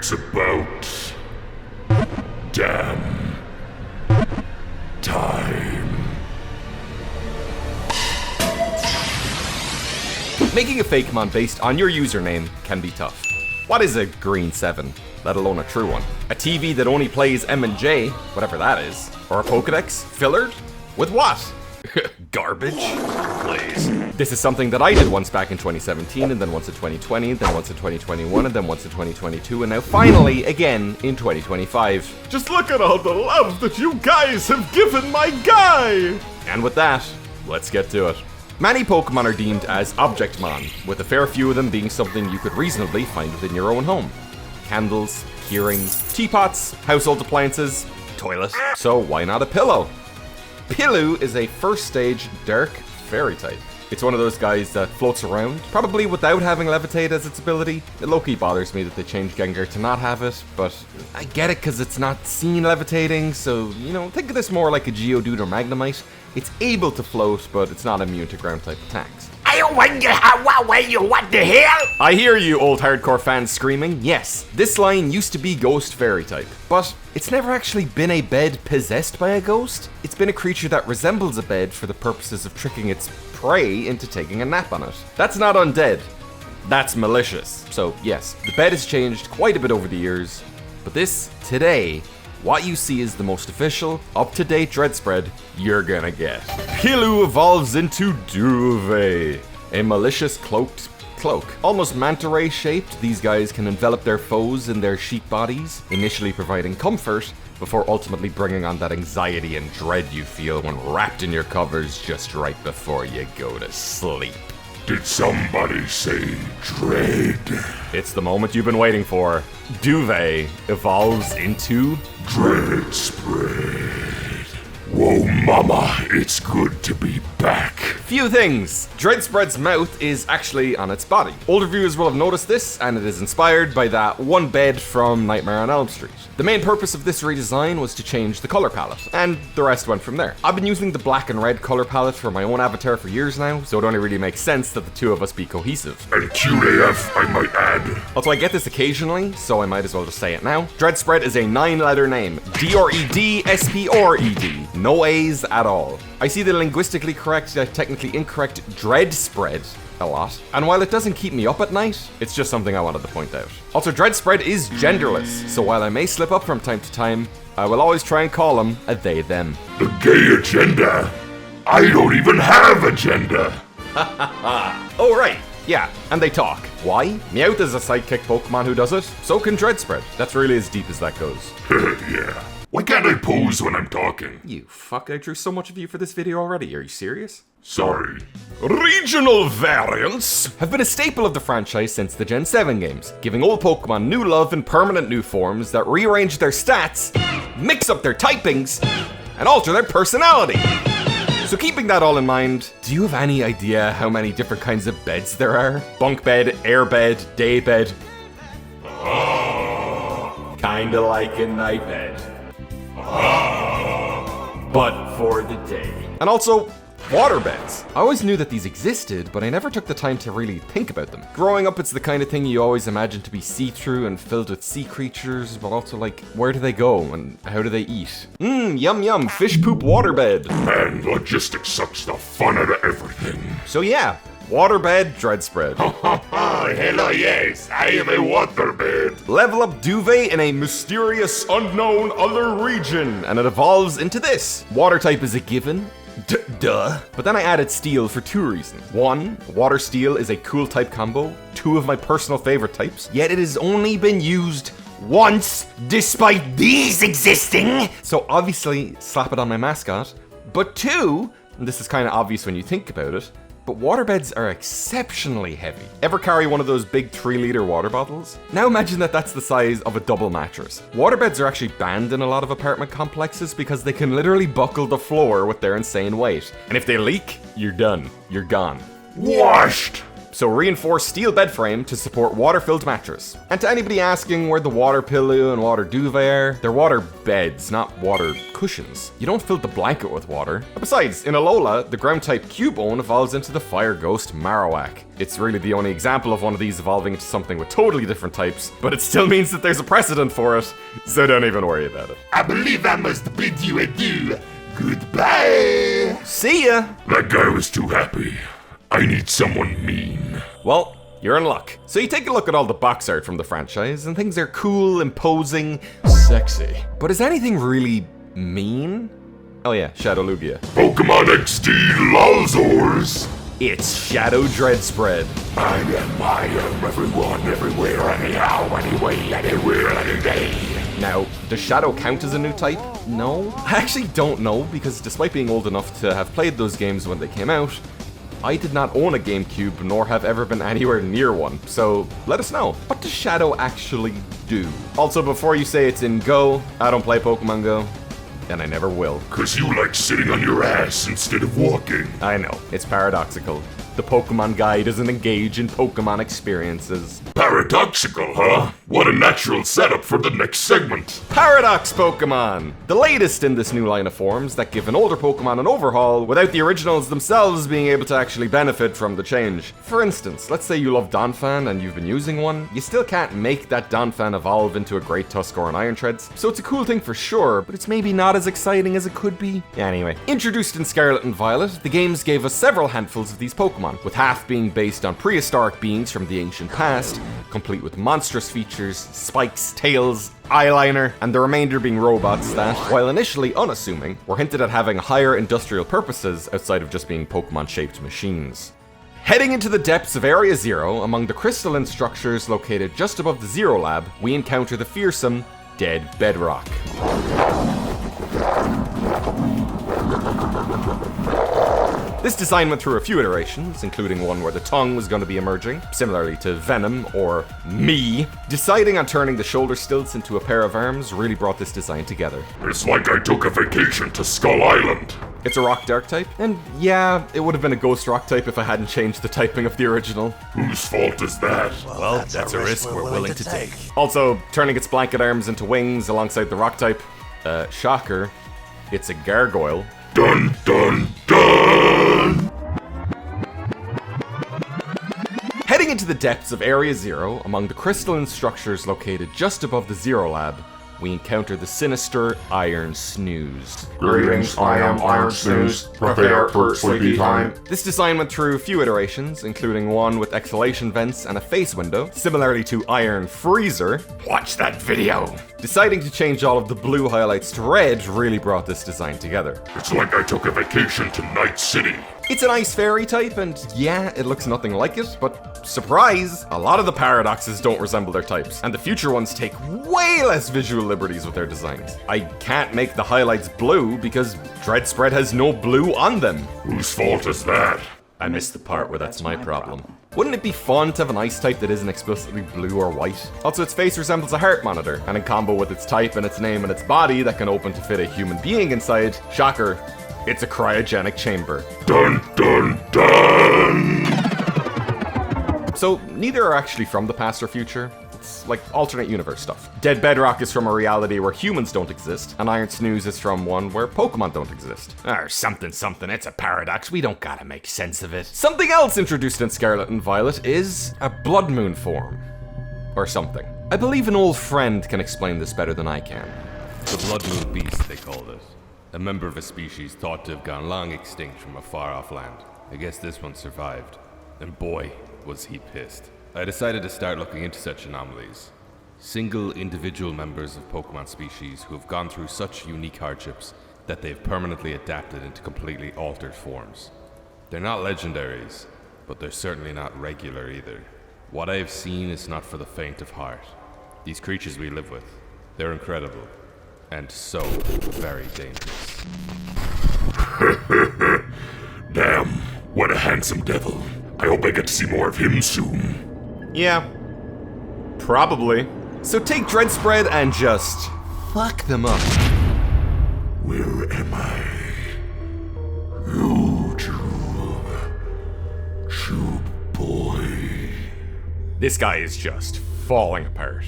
It's about damn time. Making a Fakemon based on your username can be tough. What is a green 7, let alone a true one? A TV that only plays M and J, whatever that is? Or a Pokedex? Fillered? With what? Garbage? Please. This is something that I did once back in 2017, and then once in 2020, then once in 2021, and then once in 2022, and now finally again in 2025. Just look at all the love that you guys have given my guy! And with that, let's get to it. Many Pokemon are deemed as Objectmon, with a fair few of them being something you could reasonably find within your own home. Candles, keyrings, teapots, household appliances, toilet. So why not a pillow? Pillow is a first stage dark fairy type. It's one of those guys that floats around, probably without having Levitate as its ability. It low-key bothers me that they changed Gengar to not have it, but I get it because it's not seen levitating, so, you know, think of this more like a Geodude or Magnemite. It's able to float, but it's not immune to ground-type attacks. I wonder what the hell? I hear you, old hardcore fans screaming. Yes, this line used to be Ghost Fairy type, but it's never actually been a bed possessed by a ghost. It's been a creature that resembles a bed for the purposes of tricking its prey into taking a nap on it. That's not undead. That's malicious. So yes, the bed has changed quite a bit over the years, but this, today, what you see is the most official, up-to-date dread spread you're gonna get. Pillow evolves into Duvet, a malicious cloaked cloak. Almost manta ray shaped, these guys can envelop their foes in their sheep bodies, initially providing comfort, before ultimately bringing on that anxiety and dread you feel when wrapped in your covers just right before you go to sleep. Did somebody say dread? It's the moment you've been waiting for. Duvet evolves into Dread spread. Whoa, mama, it's good to be back. Few things. Dreadspread's mouth is actually on its body. Older viewers will have noticed this, and it is inspired by that one bed from Nightmare on Elm Street. The main purpose of this redesign was to change the color palette, and the rest went from there. I've been using the black and red color palette for my own avatar for years now, so it only really makes sense that the two of us be cohesive. And cute AF, I might add. Also, I get this occasionally, so I might as well just say it now. Dreadspread is a 9-letter name. D-R-E-D-S-P-R-E-D. No A's at all. I see the linguistically correct yet technically incorrect dread spread a lot, and while it doesn't keep me up at night, it's just something I wanted to point out. Also, dread spread is genderless, so while I may slip up from time to time, I will always try and call them a they them. The gay agenda? I don't even have agenda. Oh right, yeah, and they talk. Why? Meowth is a sidekick Pokemon who does it, so can Dreadspread. That's really as deep as that goes. Yeah. Why can't I pose when I'm talking? You fuck, I drew so much of you for this video already, are you serious? Sorry. Regional variants have been a staple of the franchise since the Gen 7 games, giving old Pokemon new love in permanent new forms that rearrange their stats, mix up their typings, and alter their personality. So keeping that all in mind, do you have any idea how many different kinds of beds there are? Bunk bed, air bed, day bed. Kinda like a night bed. But for the day. And also, water beds. I always knew that these existed, but I never took the time to really think about them. Growing up, it's the kind of thing you always imagine to be see-through and filled with sea creatures, but also like, where do they go and how do they eat? Yum yum, fish poop waterbed. Man, logistics sucks the fun out of everything. So yeah, waterbed Dreadspread. Hello, yes, I have a waterbed. Level up Duvet in a mysterious, unknown other region, and it evolves into this. Water type is a given. Duh. But then I added Steel for two reasons. One, Water Steel is a cool type combo, two of my personal favorite types, yet it has only been used once, despite these existing. So obviously, slap it on my mascot. But two, and this is kind of obvious when you think about it, but waterbeds are exceptionally heavy. Ever carry one of those big 3-liter water bottles? Now imagine that that's the size of a double mattress. Waterbeds are actually banned in a lot of apartment complexes because they can literally buckle the floor with their insane weight. And if they leak, you're done. You're gone. Washed. So reinforced steel bed frame to support water-filled mattress. And to anybody asking where the water pillow and water duvet are, they're water beds, not water cushions. You don't fill the blanket with water. Besides, in Alola, the ground-type Cubone evolves into the Fire Ghost Marowak. It's really the only example of one of these evolving into something with totally different types, but it still means that there's a precedent for it, so don't even worry about it. I believe I must bid you adieu. Goodbye. See ya! That guy was too happy. I need someone mean. Well, you're in luck. So you take a look at all the box art from the franchise, and things are cool, imposing, sexy. But is anything really mean? Oh yeah, Shadow Lugia. Pokemon XD Lolzors. It's Shadow Dreadspread. I am everyone, everywhere, anyhow, anyway, anywhere, any day. Now, does Shadow count as a new type? No. I actually don't know, because despite being old enough to have played those games when they came out, I did not own a GameCube, nor have ever been anywhere near one, so let us know. What does Shadow actually do? Also, before you say it's in Go, I don't play Pokemon Go, and I never will. 'Cause you like sitting on your ass instead of walking. I know, it's paradoxical. The Pokemon guy doesn't engage in Pokemon experiences. Paradoxical, huh? What a natural setup for the next segment. Paradox Pokemon! The latest in this new line of forms that give an older Pokemon an overhaul without the originals themselves being able to actually benefit from the change. For instance, let's say you love Donphan and you've been using one, you still can't make that Donphan evolve into a Great Tuskor and Iron Treads, so it's a cool thing for sure, but it's maybe not as exciting as it could be. Anyway, introduced in Scarlet and Violet, the games gave us several handfuls of these Pokemon, with half being based on prehistoric beings from the ancient past, complete with monstrous features, spikes, tails, eyeliner, and the remainder being robots that, while initially unassuming, were hinted at having higher industrial purposes outside of just being Pokemon-shaped machines. Heading into the depths of Area Zero, among the crystalline structures located just above the Zero Lab, we encounter the fearsome Dead Bedrock. This design went through a few iterations, including one where the tongue was going to be emerging, similarly to Venom or me. Deciding on turning the shoulder stilts into a pair of arms really brought this design together. It's like I took a vacation to Skull Island. It's a rock dark type, and yeah, it would have been a ghost rock type if I hadn't changed the typing of the original. Whose fault is that? Well, that's a risk we're willing to take. Also, turning its blanket arms into wings alongside the rock type, shocker, it's a gargoyle. Dun dun dun! Heading into the depths of Area Zero, among the crystalline structures located just above the Zero Lab, we encounter the sinister Iron Snooze. Greetings, I am Iron Snooze. Prepare for sleepy time. This design went through a few iterations, including one with exhalation vents and a face window, similarly to Iron Freezer. Watch that video. Deciding to change all of the blue highlights to red really brought this design together. It's like I took a vacation to Night City. It's an ice fairy type, and yeah, it looks nothing like it, but surprise, a lot of the paradoxes don't resemble their types, and the future ones take way less visual liberties with their designs. I can't make the highlights blue because Dreadspread has no blue on them. Whose fault is that? I missed the part where that's my problem. Wouldn't it be fun to have an ice type that isn't explicitly blue or white? Also, its face resembles a heart monitor, and in combo with its type and its name and its body that can open to fit a human being inside, shocker, it's a cryogenic chamber. Dun dun dun! So, neither are actually from the past or future. It's like alternate universe stuff. Dead Bedrock is from a reality where humans don't exist, and Iron Snooze is from one where Pokemon don't exist. Or something, it's a paradox. We don't gotta make sense of it. Something else introduced in Scarlet and Violet is a Blood Moon form. Or something. I believe an old friend can explain this better than I can. The Blood Moon Beast, they called it. A member of a species thought to have gone long extinct from a far-off land. I guess this one survived. And boy, was he pissed. I decided to start looking into such anomalies. Single individual members of Pokemon species who have gone through such unique hardships that they've permanently adapted into completely altered forms. They're not legendaries, but they're certainly not regular either. What I have seen is not for the faint of heart. These creatures we live with, they're incredible. And so very dangerous. Damn, what a handsome devil. I hope I get to see more of him soon. Yeah, probably. So take Dreadspread and just fuck them up. Where am I? YouTube. Tube boy. This guy is just falling apart.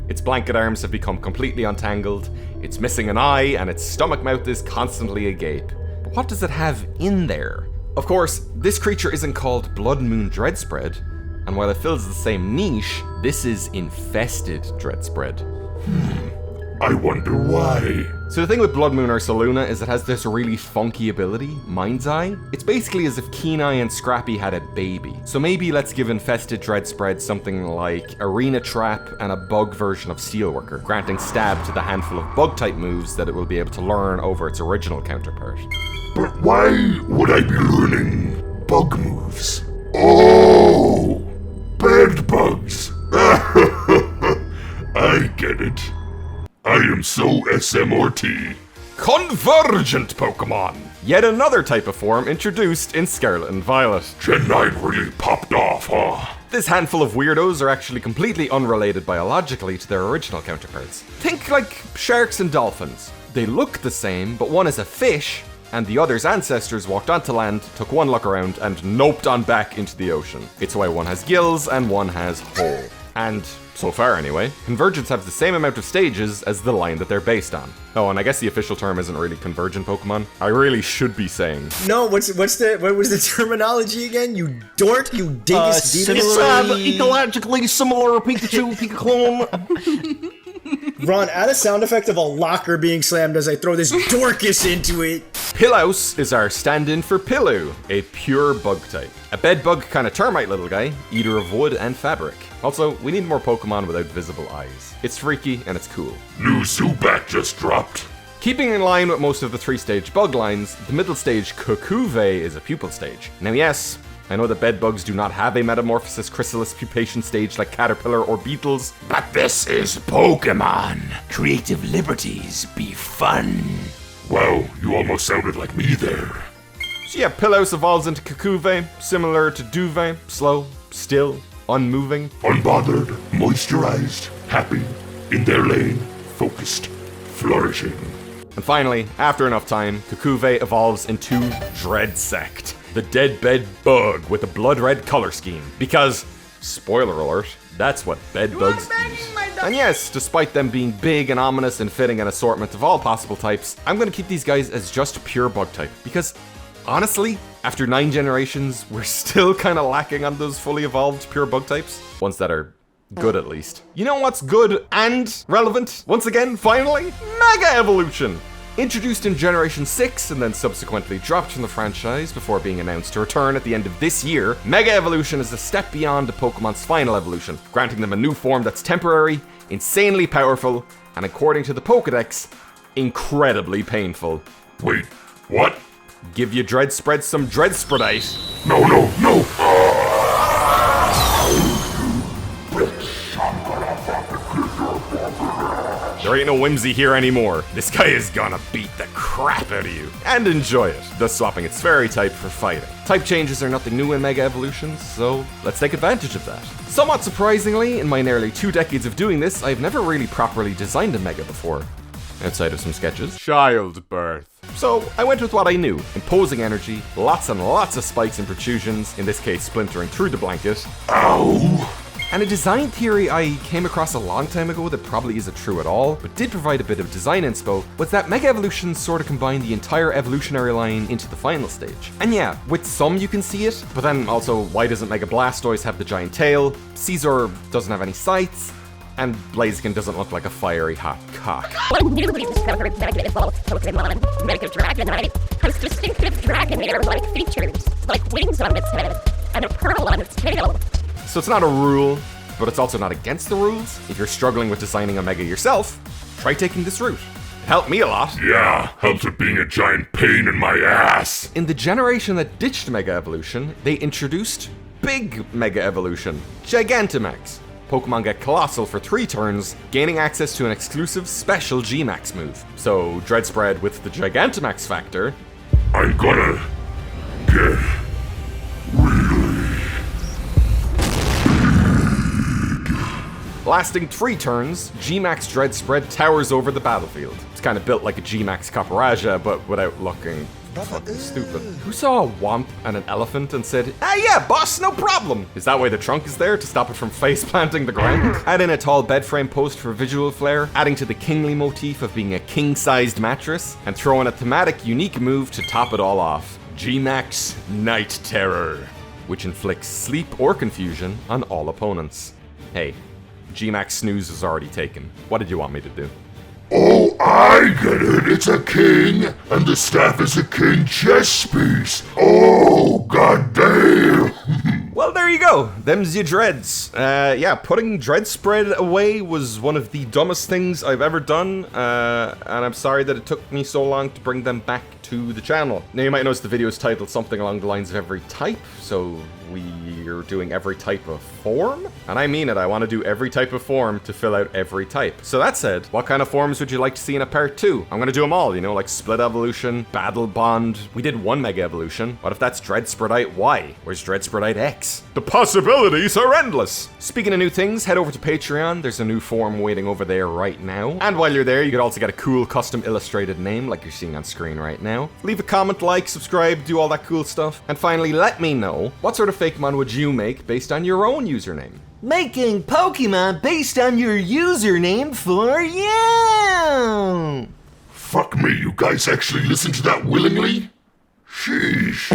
Its blanket arms have become completely untangled, it's missing an eye, and its stomach mouth is constantly agape. But what does it have in there? Of course, this creature isn't called Blood Moon Dreadspread, and while it fills the same niche, this is infested Dreadspread. I wonder why. So the thing with Blood Moon Ursaluna is it has this really funky ability, Mind's Eye. It's basically as if Keen-Eye and Scrappy had a baby. So maybe let's give infested Dreadspread something like Arena Trap and a bug version of Steelworker, granting stab to the handful of bug-type moves that it will be able to learn over its original counterpart. But why would I be learning bug moves? Oh, bed bugs. I get it. I am so SMRT. Convergent Pokemon! Yet another type of form introduced in Scarlet and Violet. Gen 9 really popped off, huh? This handful of weirdos are actually completely unrelated biologically to their original counterparts. Think like sharks and dolphins. They look the same, but one is a fish, and the other's ancestors walked onto land, took one look around, and noped on back into the ocean. It's why one has gills and one has hole. And, so far anyway, Convergents have the same amount of stages as the line that they're based on. Oh, and I guess the official term isn't really Convergent Pokemon. I really should be saying. No, what was the terminology again? You dort, you dingus, ecologically similar Pikachu, Pika-clone. Ron, add a sound effect of a locker being slammed as I throw this Dorcas into it. Pillaus is our stand-in for Pillow, a pure bug type. A bedbug kind of termite little guy, eater of wood and fabric. Also, we need more Pokemon without visible eyes. It's freaky and it's cool. New Zubat just dropped. Keeping in line with most of the 3-stage bug lines, the middle stage Kokuve is a pupal stage. Now yes, I know that bedbugs do not have a metamorphosis chrysalis pupation stage like caterpillar or beetles, But this is Pokemon. Creative liberties be fun. Wow, you almost sounded like me there. so yeah, Pillaus evolves into Kokuve, similar to Duvet, slow, still, unmoving. Unbothered, moisturized, happy, in their lane, focused, flourishing. And finally, after enough time, Kokuve evolves into Dreadsect, the dead bed bug with a blood red color scheme. Because, spoiler alert, that's what bedbugs eat. And yes, despite them being big and ominous and fitting an assortment of all possible types, I'm gonna keep these guys as just pure bug type. Because, honestly, after 9 generations, we're still kinda lacking on those fully evolved pure bug types. Ones that are good at least. You know what's good and relevant? Once again, finally, Mega Evolution! Introduced in Generation 6 and then subsequently dropped from the franchise before being announced to return at the end of this year, Mega Evolution is a step beyond the Pokemon's final evolution, granting them a new form that's temporary, insanely powerful, and according to the Pokedex, incredibly painful. Wait, what? Give you Dreadspread some Dreadspreadite. No. There ain't no whimsy here anymore. This guy is gonna beat the crap out of you. And enjoy it, thus swapping its fairy type for fighting. Type changes are nothing new in Mega Evolutions, so let's take advantage of that. Somewhat surprisingly, in my nearly 2 decades of doing this, I've never really properly designed a Mega before. Outside of some sketches. Childbirth. So, I went with what I knew. Imposing energy, lots and lots of spikes and protrusions, in this case splintering through the blanket. Ow! And a design theory I came across a long time ago that probably isn't true at all, but did provide a bit of design inspo, was that Mega Evolutions sort of combine the entire evolutionary line into the final stage. And yeah, with some you can see it, but then also why doesn't Mega Blastoise have the giant tail, Caesar doesn't have any sights, and Blaziken doesn't look like a fiery hot cock. Newly discovered Mega Evolved Pokemon, Mega Dragonite, has distinctive dragon-like features, like wings on its head and a pearl on its tail. So it's not a rule, but it's also not against the rules. If you're struggling with designing a Mega yourself, try taking this route. It helped me a lot. Yeah, helps with being a giant pain in my ass. In the generation that ditched Mega Evolution, they introduced Big Mega Evolution, Gigantamax. Pokemon get colossal for 3 turns, gaining access to an exclusive special G-Max move. So, Dreadspread with the Gigantamax factor. I'm gonna get Lasting 3 turns, G-Max Dreadspread towers over the battlefield. It's kind of built like a G-Max Caparaja, but without looking Fucking stupid. Who saw a womp and an elephant and said, "Ah yeah, boss, no problem"? Is that why the trunk is there, to stop it from face planting the ground? Add in a tall bed frame post for visual flair, adding to the kingly motif of being a king-sized mattress, and throw in a thematic unique move to top it all off. G-Max Night Terror, which inflicts sleep or confusion on all opponents. Hey, G-Max Snooze is already taken. What did you want me to do? Oh, I get it. It's a king, and the staff is a king chess piece. Oh, goddamn. Well, there you go. Them's your dreads. Yeah, putting dread spread away was one of the dumbest things I've ever done, and I'm sorry that it took me so long to bring them back to the channel. Now, you might notice the video is titled something along the lines of every type, so we're doing every type of form? And I mean it, I want to do every type of form to fill out every type. So that said, what kind of forms would you like to see in a part 2? I'm gonna do them all, you know, like Split Evolution, Battle Bond. We did one Mega Evolution. What if that's Dread Spreadite Y? Where's Dread Spreadite X? The possibilities are endless! Speaking of new things, head over to Patreon. There's a new form waiting over there right now. And while you're there, you could also get a cool custom illustrated name like you're seeing on screen right now. Leave a comment, like, subscribe, do all that cool stuff. And finally, let me know, what sort of Fakemon would you make based on your own username? Making Pokemon based on your username for you! Fuck me, you guys actually listen to that willingly? Sheesh.